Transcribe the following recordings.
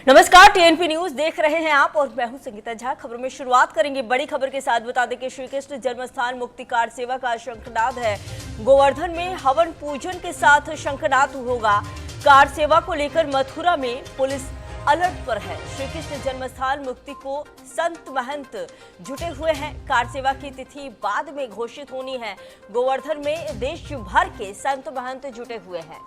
नमस्कार, TNP news देख रहे हैं आप और मैं हूं संगीता झा। खबरों में शुरुआत करेंगे बड़ी खबर के साथ। बता दें कि श्री कृष्ण जन्मस्थान मुक्ति कार सेवा का शंखनाद है। गोवर्धन में हवन पूजन के साथ शंखनाद होगा। कार सेवा को लेकर मथुरा में पुलिस अलर्ट पर है। श्री कृष्ण जन्मस्थान मुक्ति को संत महंत जुटे हुए हैं। कार सेवा की तिथि बाद में घोषित होनी है। गोवर्धन में देश भर के संत महंत जुटे हुए हैं।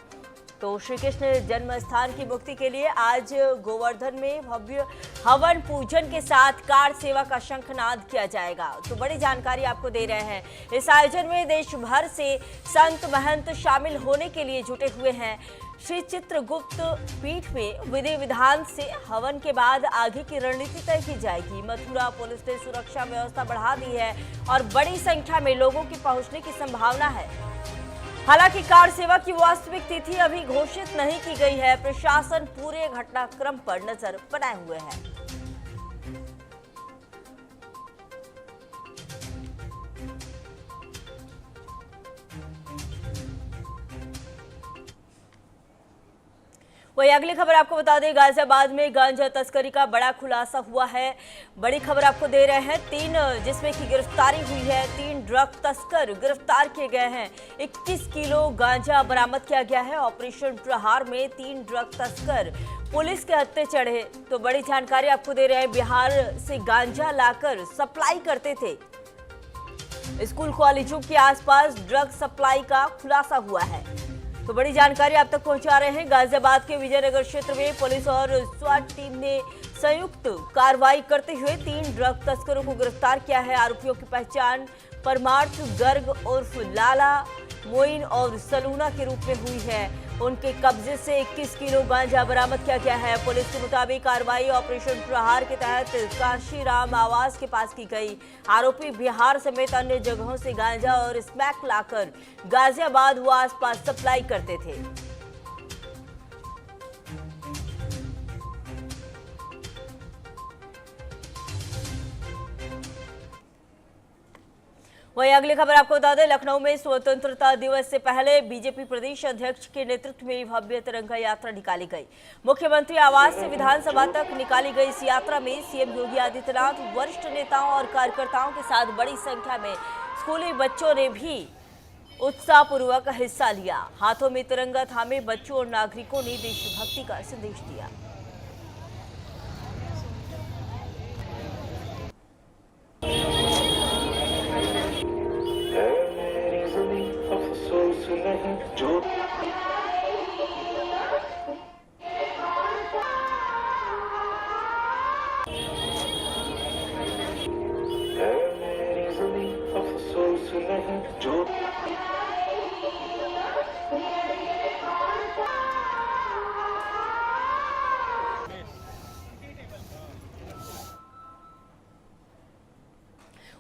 तो श्री कृष्ण जन्म स्थान की मुक्ति के लिए आज गोवर्धन में भव्य हवन पूजन के साथ कार सेवा का शंखनाद किया जाएगा। तो बड़ी जानकारी आपको दे रहे हैं। इस आयोजन में देश भर से संत महंत शामिल होने के लिए जुटे हुए हैं। श्री चित्रगुप्त पीठ में विधि विधान से हवन के बाद आगे की रणनीति तय की जाएगी। मथुरा पुलिस ने सुरक्षा व्यवस्था बढ़ा दी है और बड़ी संख्या में लोगों के पहुंचने की संभावना है। हालांकि कार सेवा की वास्तविक तिथि अभी घोषित नहीं की गई है। प्रशासन पूरे घटनाक्रम पर नजर बनाए हुए है। वही अगली खबर आपको बता दें, गाजियाबाद में गांजा तस्करी का बड़ा खुलासा हुआ है। बड़ी खबर आपको दे रहे हैं। 3 जिसमें की गिरफ्तारी हुई है। 3 ड्रग तस्कर गिरफ्तार किए गए हैं। 21 किलो गांजा बरामद किया गया है। ऑपरेशन प्रहार में 3 ड्रग तस्कर पुलिस के हत्थे चढ़े। तो बड़ी जानकारी आपको दे रहे हैं। बिहार से गांजा लाकर सप्लाई करते थे। स्कूल कॉलेजों के आसपास ड्रग सप्लाई का खुलासा हुआ है। तो बड़ी जानकारी आप तक पहुंचा रहे हैं। गाजियाबाद के विजयनगर क्षेत्र में पुलिस और स्वाट टीम ने संयुक्त कार्रवाई करते हुए 3 ड्रग तस्करों को गिरफ्तार किया है। आरोपियों की पहचान परमार्थ गर्ग उर्फ लाला, मोइन और सलूना के रूप में हुई है। उनके कब्जे से 21 किलो गांजा बरामद किया गया है। पुलिस के मुताबिक कार्रवाई ऑपरेशन प्रहार के तहत काशीराम आवास के पास की गई। आरोपी बिहार समेत अन्य जगहों से गांजा और स्मैक लाकर गाजियाबाद व आसपास सप्लाई करते थे। वहीं अगली खबर आपको बता दें, लखनऊ में स्वतंत्रता दिवस से पहले बीजेपी प्रदेश अध्यक्ष के नेतृत्व में भव्य तिरंगा यात्रा निकाली गई। मुख्यमंत्री आवास से विधानसभा तक निकाली गई इस यात्रा में सीएम योगी आदित्यनाथ, वरिष्ठ नेताओं और कार्यकर्ताओं के साथ बड़ी संख्या में स्कूली बच्चों ने भी उत्साहपूर्वक हिस्सा लिया। हाथों में तिरंगा थामे बच्चों और नागरिकों ने देशभक्ति का संदेश दिया।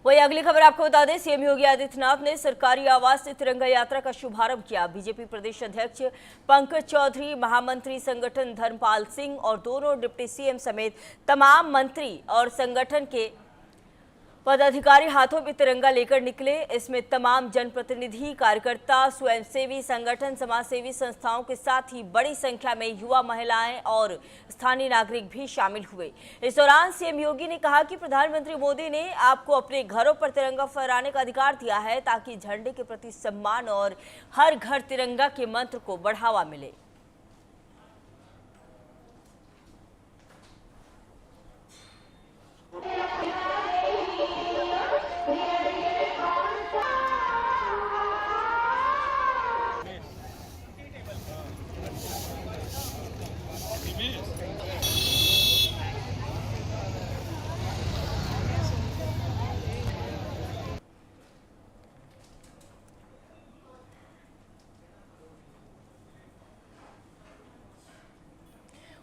वही अगली खबर आपको बता दें, सीएम योगी आदित्यनाथ ने सरकारी आवास से तिरंगा यात्रा का शुभारंभ किया। बीजेपी प्रदेश अध्यक्ष पंकज चौधरी, महामंत्री संगठन धर्मपाल सिंह और दोनों डिप्टी सीएम समेत तमाम मंत्री और संगठन के पदाधिकारी हाथों में तिरंगा लेकर निकले। इसमें तमाम जनप्रतिनिधि, कार्यकर्ता, स्वयंसेवी संगठन, समाजसेवी संस्थाओं के साथ ही बड़ी संख्या में युवा, महिलाएं और स्थानीय नागरिक भी शामिल हुए। इस दौरान सीएम योगी ने कहा कि प्रधानमंत्री मोदी ने आपको अपने घरों पर तिरंगा फहराने का अधिकार दिया है ताकि झंडे के प्रति सम्मान और हर घर तिरंगा के मंत्र को बढ़ावा मिले।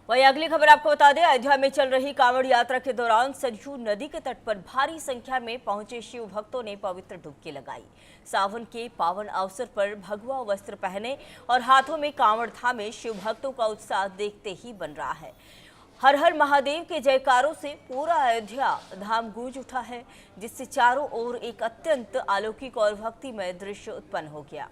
वहीं अगली खबर आपको बता दें, अयोध्या में चल रही कांवड़ यात्रा के दौरान सरयू नदी के तट पर भारी संख्या में पहुंचे शिव भक्तों ने पवित्र डुबकी लगाई। सावन के पावन अवसर पर भगवा वस्त्र पहने और हाथों में कांवड़ थामे शिव भक्तों का उत्साह देखते ही बन रहा है। हर हर महादेव के जयकारों से पूरा अयोध्या धाम गूंज उठा है, जिससे चारों ओर एक अत्यंत अलौकिक और भक्तिमय दृश्य उत्पन्न हो गया।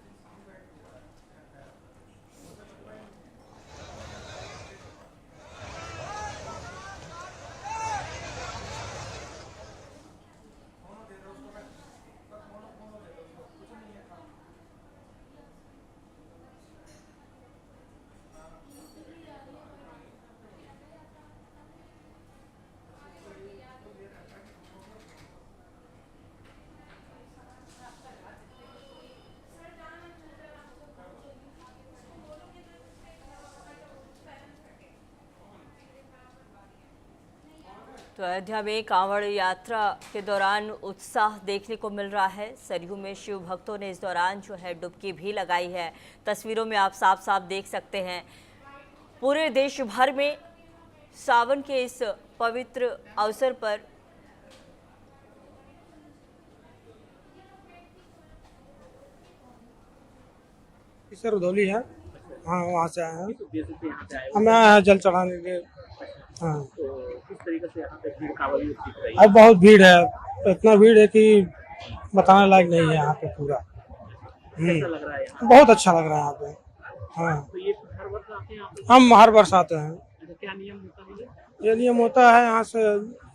तो अयोध्या में कांवड़ यात्रा के दौरान उत्साह देखने को मिल रहा है। सरयू में शिव भक्तों ने इस दौरान जो है डुबकी भी लगाई है। तस्वीरों में आप साफ साफ देख सकते हैं। पूरे देश भर में सावन के इस पवित्र अवसर पर सर रुधौली है। हाँ, वहाँ से आए हैं। हम आए हैं जल चढ़ाने के। हाँ, तो किस तरीके से यहाँ पे भीड़ कांवड़ियों की दिख रही है? अब बहुत भीड़ है, इतना भीड़ है कि बताने लायक नहीं है यहाँ पे पूरा। कैसा लग रहा है यहाँ? बहुत अच्छा लग रहा है यहाँ पे। हाँ, तो ये हर वर्ष आते हैं यहाँ पे? हम हर वर्ष आते हैं। अच्छा, क्या नियम होता है ये? ये नियम होता है, यहाँ से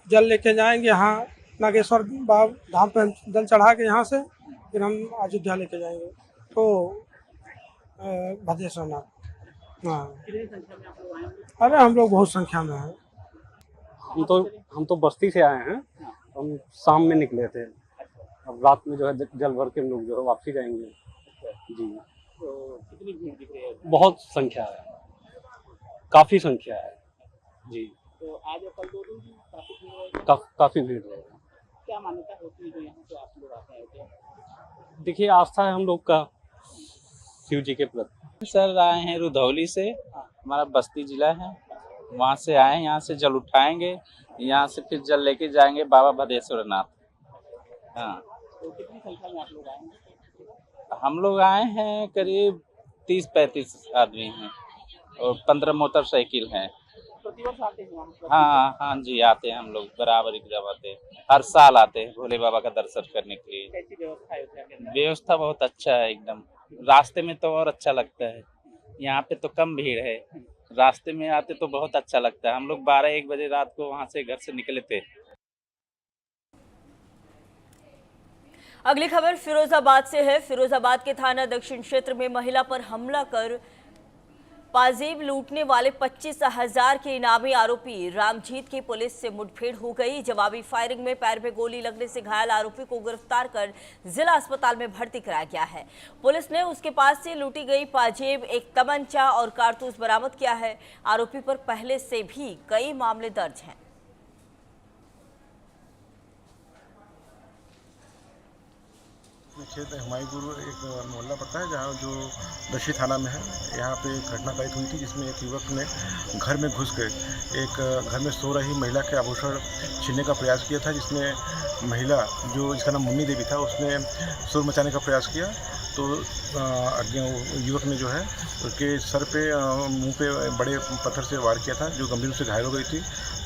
जल लेके जाएंगे, यहाँ नागेश्वर बाबा धाम पे जल चढ़ा के यहाँ से फिर हम अयोध्या लेके जाएंगे तो भद्रेश्वर नाथ। हाँ, कितनी संख्या में आप लोग आए होंगे? अरे हम लोग बहुत संख्या में हैं। हम तो बस्ती से आए हैं। हम शाम में निकले थे। अब रात में जो है जल भर के हम लोग जो है वापसी जाएंगे। जी, तो कितनी भीड़ दिख रही है? बहुत संख्या है, काफ़ी संख्या है जी। तो आज और कल 2 दिन की काफी भीड़ रहेगी। काफ़ी भीड़ है। क्या मान्यता होती है जो यहाँ से आप लोग आते हैं क्या? देखिए, आस्था है हम लोग का शिव जी के प्रति। सर आए हैं रुधौली से, हमारा बस्ती जिला है, वहाँ से आए हैं। यहाँ से जल उठाएंगे, यहाँ से फिर जल लेके जाएंगे बाबा भद्रेश्वर नाथ। हाँ, तो कितनी संख्या में आप लोग आए हैं? हम लोग आए हैं करीब 30-35 आदमी हैं और 15 मोटरसाइकिल हैं। प्रतिवर्ष आते हैं यहाँ पर? हाँ जी, आते हैं हम लोग बराबर एकदम आते हैं, हर साल आते हैं भोले बाबा का दर्शन करने के लिए। कैसी व्यवस्था है अयोध्या के अंदर? व्यवस्था बहुत अच्छा है एकदम। रास्ते में तो और अच्छा लगता है, यहाँ पे तो कम भीड़ है, रास्ते में आते तो बहुत अच्छा लगता है। हम लोग 12-1 बजे रात को वहाँ से घर से निकले थे। अगली खबर फिरोजाबाद से है। फिरोजाबाद के थाना दक्षिण क्षेत्र में महिला पर हमला कर पाजेब लूटने वाले 25,000 के इनामी आरोपी रामजीत की पुलिस से मुठभेड़ हो गई। जवाबी फायरिंग में पैर में गोली लगने से घायल आरोपी को गिरफ्तार कर जिला अस्पताल में भर्ती कराया गया है। पुलिस ने उसके पास से लूटी गई पाजेब, एक तमंचा और कारतूस बरामद किया है। आरोपी पर पहले से भी कई मामले दर्ज हैं। क्षेत्र हुमायूंपुर एक मोहल्ला पड़ता है जहाँ जो दक्षिण थाना में है। यहाँ पे एक घटना पारित हुई थी जिसमें एक युवक ने घर में घुस कर एक घर में सो रही महिला के आभूषण छीनने का प्रयास किया था, जिसमें महिला जो जिसका नाम मुन्नी देवी था उसने शोर मचाने का प्रयास किया। तो युवक ने जो है उसके सर पे मुंह पे बड़े पत्थर से वार किया था, जो गंभीर रूप से घायल हो गई थी।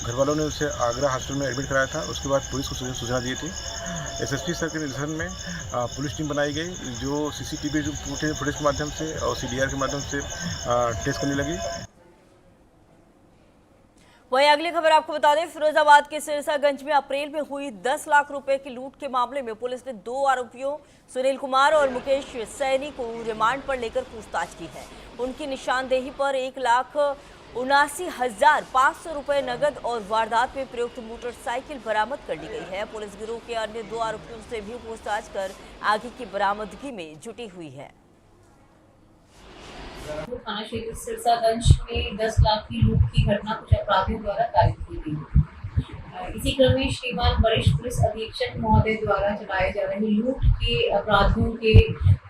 घर वालों ने उसे आगरा हॉस्पिटल में एडमिट कराया था। उसके बाद पुलिस को सूचना दी थी। एसएसपी सर के निर्देशन में पुलिस टीम बनाई गई जो सीसीटीवी फुटेज के माध्यम से और सीडीआर के माध्यम से टेस्ट करने लगी। वहीं अगली खबर आपको बता दें, फिरोजाबाद के सिरसागंज में अप्रैल में हुई 10 लाख रुपए की लूट के मामले में पुलिस ने 2 आरोपियों सुनील कुमार और मुकेश सैनी को रिमांड पर लेकर पूछताछ की है। उनकी निशानदेही पर 1,79,500 रुपए नगद और वारदात में प्रयुक्त मोटरसाइकिल बरामद कर ली गई है। पुलिस गिरोह के अन्य 2 आरोपियों से भी पूछताछ कर आगे की बरामदगी में जुटी हुई है। थाना क्षेत्र सिरसागंज में 10 लाख की लूट की घटना कुछ अपराधियों द्वारा कारित की गई। इसी क्रम में श्रीमान वरिष्ठ पुलिस अधीक्षक महोदय द्वारा चलाए जा रहे लूट के अपराधियों के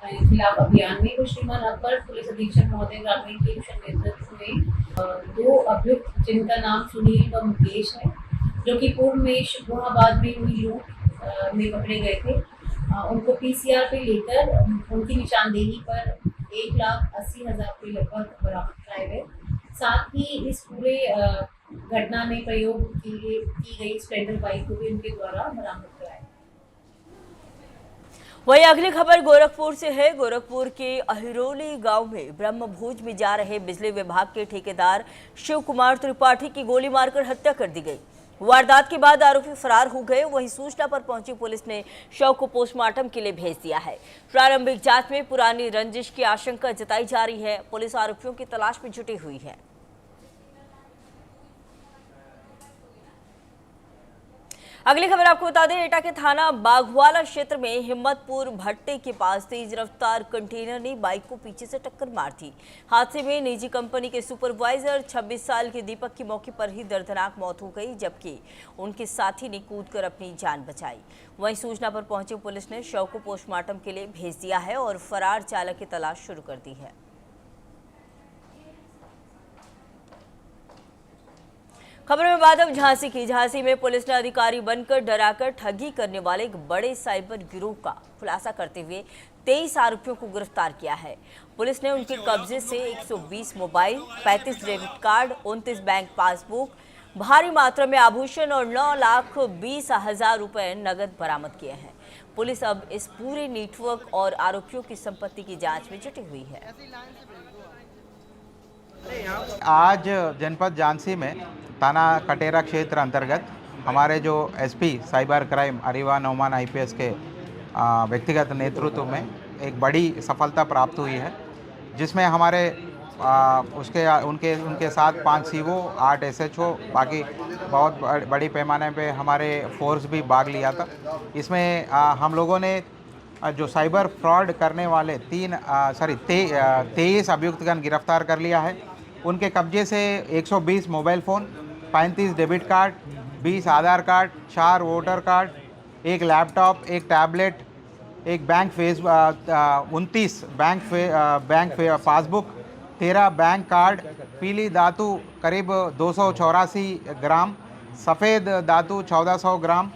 खिलाफ अभियान में कुछ श्रीमान अपर पुलिस अधीक्षक महोदय ग्रामीण के नेतृत्व में 2 अभियुक्त जिनका नाम सुनील व मुकेश है, जो कि पूर्व में शुभाबाद में हुई लूट में पकड़े गए थे, उनको पीसीआर पे लेकर उनकी निशानदेही पर 1,80,000 रुपये लगभग बरामद कराए गए। साथ ही इस पूरे घटना में प्रयोग की गई स्प्लेंडर बाइक को भी उनके द्वारा बरामद कराया। वही अगली खबर गोरखपुर से है। गोरखपुर के अहिरोली गांव में ब्रह्मभोज में जा रहे बिजली विभाग के ठेकेदार शिव कुमार त्रिपाठी की गोली मारकर हत्या कर दी गई। वारदात के बाद आरोपी फरार हो गए। वहीं सूचना पर पहुंची पुलिस ने शव को पोस्टमार्टम के लिए भेज दिया है। प्रारंभिक जांच में पुरानी रंजिश की आशंका जताई जा रही है। पुलिस आरोपियों की तलाश में जुटी हुई है। अगली खबर आपको बता दें, एटा के थाना बाघवाला क्षेत्र में हिम्मतपुर भट्टे के पास तेज रफ्तार कंटेनर ने बाइक को पीछे से टक्कर मार दी। हादसे में निजी कंपनी के सुपरवाइजर 26 साल के दीपक की मौके पर ही दर्दनाक मौत हो गई, जबकि उनके साथी ने कूदकर अपनी जान बचाई। वहीं सूचना पर पहुंची पुलिस ने शव को पोस्टमार्टम के लिए भेज दिया है और फरार चालक की तलाश शुरू कर दी है। खबर में बात अब झांसी की। झांसी में पुलिस ने अधिकारी बनकर डराकर ठगी करने वाले एक बड़े साइबर गिरोह का खुलासा करते हुए 23 आरोपियों को गिरफ्तार किया है। पुलिस ने उनके कब्जे से 120 mobile, 35 debit card, 29 bank passbook, भारी मात्रा में आभूषण और 9,20,000 रुपए नगद बरामद किए हैं। पुलिस अब इस पूरे नेटवर्क और आरोपियों की संपत्ति की जांच में जुटी हुई है। आज जनपद झांसी में थाना कटेरा क्षेत्र अंतर्गत हमारे जो SP cyber crime Areva Nauman IPS के व्यक्तिगत नेतृत्व में एक बड़ी सफलता प्राप्त हुई है, जिसमें हमारे उनके साथ 5 सीओ, 8 एसएचओ, बाकी बहुत बड़ी पैमाने पे हमारे फोर्स भी भाग लिया था। इसमें हम लोगों ने जो साइबर फ्रॉड करने वाले 23 अभियुक्तगण गिरफ्तार कर लिया है। उनके कब्जे से 120 mobile phone, 35 debit card, 20 Aadhaar card, 4 voter card, 1 laptop, 1 tablet, एक 29 बैंक पासबुक, 13 बैंक कार्ड, पीली धातु करीब 284 ग्राम, सफ़ेद धातु 1400 ग्राम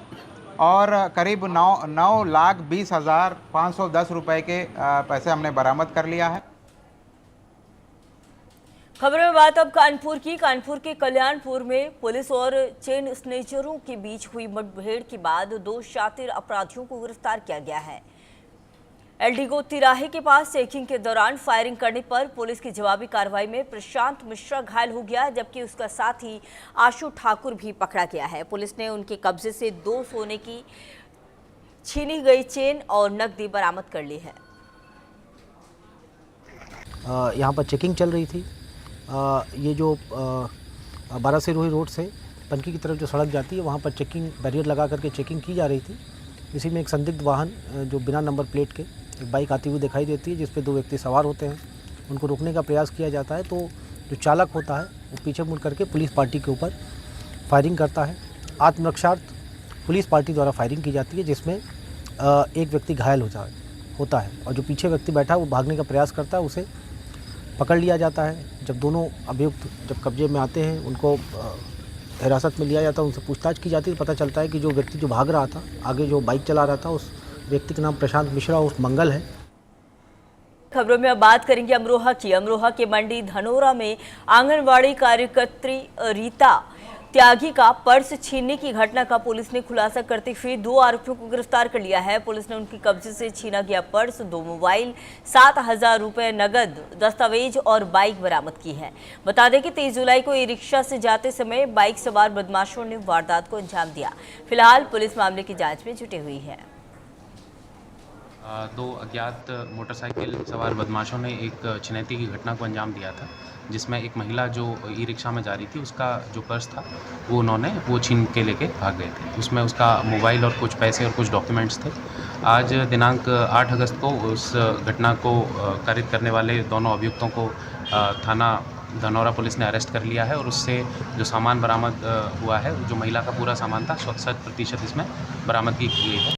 और करीब 9,20,510 रुपए के पैसे हमने बरामद कर लिया है। खबर में बात अब कानपुर की। कानपुर के कल्याणपुर में पुलिस और चेन स्नेचरों के बीच हुई मुठभेड़ के बाद 2 शातिर अपराधियों को गिरफ्तार किया गया है। एल्डिगो तिराहे के पास चेकिंग के दौरान फायरिंग करने पर पुलिस की जवाबी कार्रवाई में प्रशांत मिश्रा घायल हो गया, जबकि उसका साथी आशु ठाकुर भी पकड़ा गया है। पुलिस ने उनके कब्जे से 2 सोने की छीनी गई चेन और नकदी बरामद कर ली है। यहाँ पर चेकिंग चल रही थी। ये जो 12 सिरोही रोड से पनकी की तरफ जो सड़क जाती है, वहाँ पर चेकिंग बैरियर लगा करके चेकिंग की जा रही थी। इसी में एक संदिग्ध वाहन जो बिना नंबर प्लेट के एक बाइक आती हुई दिखाई देती है, जिस पे 2 व्यक्ति सवार होते हैं। उनको रोकने का प्रयास किया जाता है तो जो चालक होता है वो पीछे मुड़ करके पुलिस पार्टी के ऊपर फायरिंग करता है। आत्मरक्षार्थ पुलिस पार्टी द्वारा फायरिंग की जाती है, जिसमें एक व्यक्ति घायल होता है और जो पीछे व्यक्ति बैठा है वो भागने का प्रयास करता है, उसे पकड़ लिया जाता है। जब दोनों अभियुक्त जब कब्जे में आते हैं, उनको हिरासत में लिया जाता है, उनसे पूछताछ की जाती है। पता चलता है कि जो व्यक्ति जो भाग रहा था, आगे जो बाइक चला रहा था, उस व्यक्ति का नाम प्रशांत मिश्रा उर्फ मंगल है। खबरों में अब बात करेंगे अमरोहा की। अमरोहा के मंडी धनोरा में आंगनवाड़ी कार्यकर्त्री रीता त्यागी का पर्स छीनने की घटना का पुलिस ने खुलासा करते हुए 2 आरोपियों को गिरफ्तार कर लिया है। पुलिस ने उनके कब्जे से छीना गया पर्स, 2 मोबाइल, 7,000 रुपए नगद, दस्तावेज और बाइक बरामद की है। बता दें कि 23 जुलाई को ई रिक्शा से जाते समय बाइक सवार बदमाशों ने वारदात को अंजाम दिया। फिलहाल पुलिस मामले की जाँच में जुटी हुई है। 2 अज्ञात मोटरसाइकिल सवार बदमाशों ने एक छिनैती की घटना को अंजाम दिया था, जिसमें एक महिला जो ई रिक्शा में जा रही थी, उसका जो पर्स था वो उन्होंने छीन के लेके भाग गए थे। उसमें उसका मोबाइल और कुछ पैसे और कुछ डॉक्यूमेंट्स थे। आज दिनांक 8 अगस्त को उस घटना को कारित करने वाले दोनों अभियुक्तों को थाना धनौरा पुलिस ने अरेस्ट कर लिया है और उससे जो सामान बरामद हुआ है, जो महिला का पूरा सामान था, 100% इसमें बरामदगी की गई है।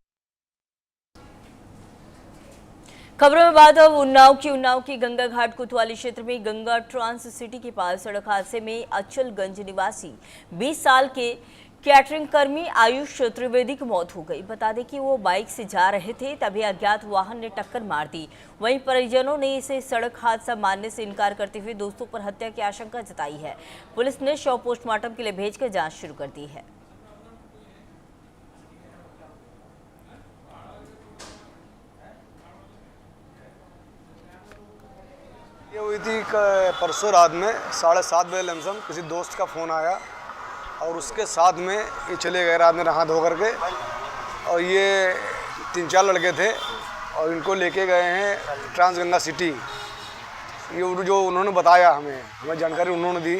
खबरों में बात अब उन्नाव की गंगा घाट कोतवाली क्षेत्र में गंगा ट्रांस सिटी के पास सड़क हादसे में अचलगंज निवासी 20 साल के कैटरिंग कर्मी आयुष त्रिवेदी की मौत हो गई। बता दें कि वो बाइक से जा रहे थे, तभी अज्ञात वाहन ने टक्कर मार दी। वहीं परिजनों ने इसे सड़क हादसा मानने से इनकार करते हुए दोस्तों पर हत्या की आशंका जताई है। पुलिस ने शव पोस्टमार्टम के लिए भेजकर जाँच शुरू कर दी है। ये हुई थी परसों रात में 7:30 बजे लमसम किसी दोस्त का फ़ोन आया और उसके साथ में ये चले गए रात में नहा धो करके, और ये 3-4 लड़के थे और इनको लेके गए हैं ट्रांस गंगा सिटी। ये जो उन्होंने बताया हमें जानकारी उन्होंने दी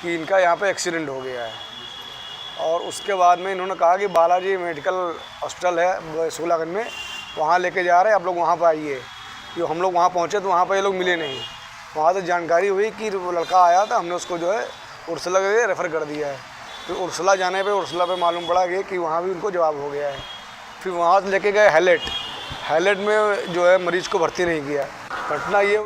कि इनका यहाँ पे एक्सीडेंट हो गया है। और उसके बाद में इन्होंने कहा कि बालाजी मेडिकल हॉस्पिटल है सुलागंज में, वहाँ लेके जा रहे हैं, आप लोग वहाँ पर आइए। जो हम लोग वहाँ पहुँचे तो वहाँ पर ये लोग मिले नहीं। वहाँ से जानकारी हुई कि वो लड़का आया था, हमने उसको जो है उर्सला के रेफ़र कर दिया है। फिर उर्सला जाने पे उर्सला पे मालूम पड़ा कि वहाँ भी उनको जवाब हो गया है। फिर वहाँ से लेके गए हैलेट में जो है मरीज़ को भर्ती नहीं किया। घटना ये।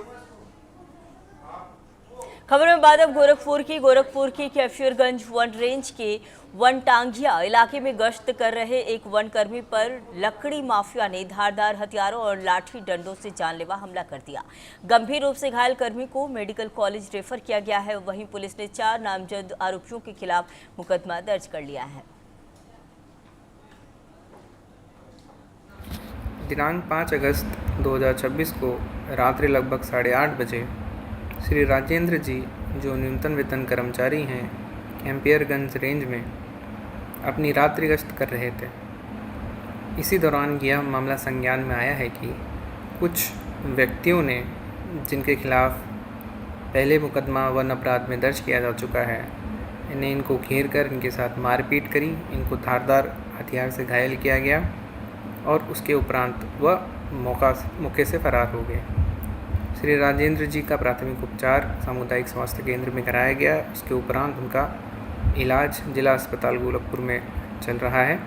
खबर में बाद अब गोरखपुर की कैफियरगंज वन रेंज के वनटांगिया इलाके में गश्त कर रहे एक वनकर्मी पर लकड़ी माफिया ने धारदार हथियारों और लाठी डंडों से जानलेवा हमला कर दिया। गंभीर रूप से घायल कर्मी को मेडिकल कॉलेज रेफर किया गया है। वहीं पुलिस ने 4 नामजद आरोपियों के खिलाफ मुकदमा दर्ज कर लिया है। दिनांक 5 अगस्त 2026 को रात्रि लगभग 8:30 बजे श्री राजेंद्र जी, जो न्यूनतम वेतन कर्मचारी हैं, कैफियरगंज रेंज में अपनी रात्रि गश्त कर रहे थे। इसी दौरान यह मामला संज्ञान में आया है कि कुछ व्यक्तियों ने, जिनके खिलाफ पहले मुकदमा वन अपराध में दर्ज किया जा चुका है, इनको घेर कर इनके साथ मारपीट करी, इनको धारदार हथियार से घायल किया गया और उसके उपरांत वह मौके से फरार हो गए। श्री राजेंद्र जी का प्राथमिक उपचार सामुदायिक स्वास्थ्य केंद्र में कराया गया। उसके उपरांत उनका इलाज जिला अस्पताल गोरखपुर में चल रहा है।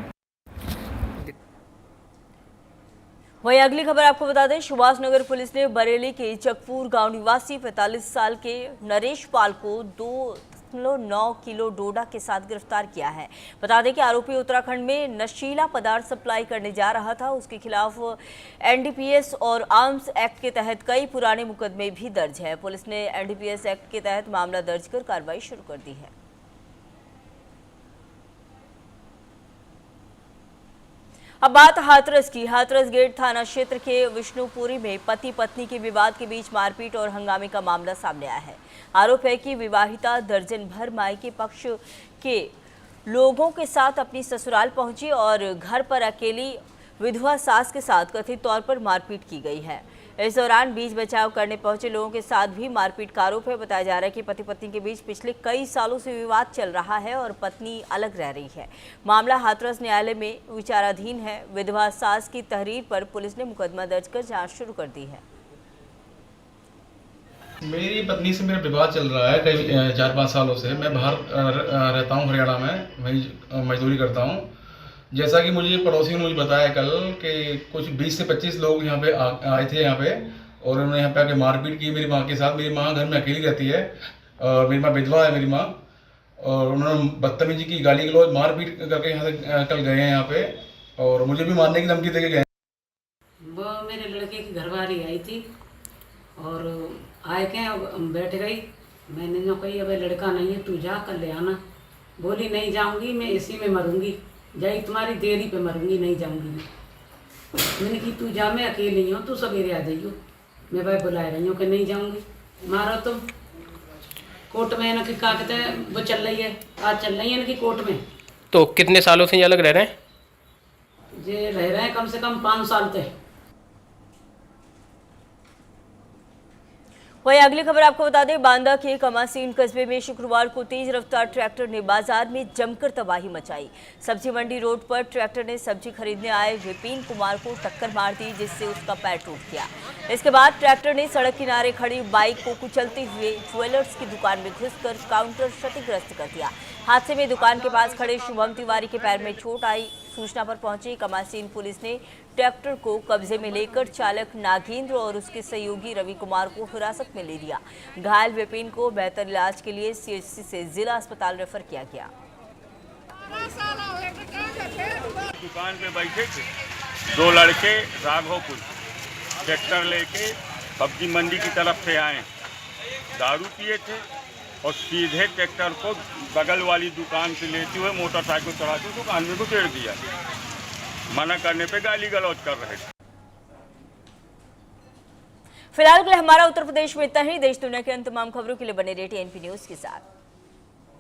वहीं अगली खबर आपको बता दें, सुभाष नगर पुलिस ने बरेली के चकपुर गांव निवासी 45 साल के नरेश पाल को 2.9 किलो डोडा के साथ गिरफ्तार किया है। बता दें कि आरोपी उत्तराखंड में नशीला पदार्थ सप्लाई करने जा रहा था। उसके खिलाफ एनडीपीएस और आर्म्स एक्ट के तहत कई पुराने मुकदमे भी दर्ज है। पुलिस ने एनडीपीएस एक्ट के तहत मामला दर्ज कर कार्रवाई शुरू कर दी है। अब बात हाथरस की। हाथरस गेट थाना क्षेत्र के विष्णुपुरी में पति पत्नी के विवाद के बीच मारपीट और हंगामे का मामला सामने आया है। आरोप है कि विवाहिता दर्जन भर मायके पक्ष के लोगों के साथ अपनी ससुराल पहुंची और घर पर अकेली विधवा सास के साथ कथित तौर पर मारपीट की गई है। इस दौरान बीच बचाव करने पहुंचे लोगों के साथ भी मारपीट का आरोप है। बताया जा रहा है कि पति पत्नी के बीच पिछले कई सालों से विवाद चल रहा है और पत्नी अलग रह रही है। मामला हाथरस न्यायालय में विचाराधीन है। विधवा सास की तहरीर पर पुलिस ने मुकदमा दर्ज कर जांच शुरू कर दी है। मेरी पत्नी से मेरा विवाद चल रहा है कई 4-5 सालों से। मैं बाहर रहता हूँ, हरियाणा में मजदूरी करता हूँ। जैसा कि मुझे पड़ोसी ने मुझे बताया कल कि कुछ 20 से 25 लोग यहाँ पे आए थे यहाँ पे, और उन्होंने यहाँ पे आके मारपीट की मेरी माँ के साथ। मेरी माँ घर में अकेली रहती है और मेरी माँ विधवा है मेरी माँ, और उन्होंने बदतमीजी की, गाली गलौज, मारपीट करके यहाँ से कल गए हैं यहाँ पे, और मुझे भी मारने की धमकी दे के गए। वो मेरे लड़के की घरवाली आई थी और आए के बैठ गई। मैंने जो कही, अब लड़का नहीं है, तू जा कर ले आना। बोली नहीं जाऊँगी, मैं इसी में मरूँगी, जाई तुम्हारी देरी पे मरूंगी, नहीं जाऊंगी मैंने कि तू जा, मैं अकेली हूँ, तू सवेरे आ जाइयो। मैं भाई बुला रही हूँ कि नहीं जाऊंगी। मारो तुम कोर्ट में ना कि क्या कहते हैं, वो चल रही है, आज चल रही है इनकी कोर्ट में। तो कितने सालों से ये अलग रह रहे हैं? ये रह रहे हैं कम से कम 5 साल तक। वहीं अगली खबर आपको बता दें, बांदा के कमासीन कस्बे में शुक्रवार को तेज रफ्तार ट्रैक्टर ने बाजार में जमकर तबाही मचाई। सब्जी मंडी रोड पर ट्रैक्टर ने सब्जी खरीदने आए विपिन कुमार को टक्कर मार दी, जिससे उसका पैर टूट गया। इसके बाद ट्रैक्टर ने सड़क किनारे खड़ी बाइक को कुचलते हुए ज्वेलर्स की दुकान में घुसकर काउंटर क्षतिग्रस्त कर दिया। हादसे में दुकान के पास खड़े शुभम तिवारी के पैर में चोट आई। सूचना पर पहुंची कमासीन पुलिस ने ट्रैक्टर को कब्जे में लेकर चालक नागेंद्र और उसके सहयोगी रवि कुमार को हिरासत में ले लिया। घायल विपिन को बेहतर इलाज के लिए सीएचसी से जिला अस्पताल रेफर किया गया। दुकान पे बैठे थे 2 लड़के राघोपुर ट्रैक्टर लेके सब्जी मंडी की तरफ से आए, दारू पिए थे और सीधे ट्रैक्टर को बगल वाली दुकान से लेते हुए मोटरसाइकिल चढ़ा के दुकान में घुसेड़ दिया। मना करने पे गाली गलौज कर रहे थे। फिलहाल के लिए हमारा उत्तर प्रदेश में इतना ही। देश दुनिया के तमाम खबरों के लिए बने रहिए TNP न्यूज़ के साथ।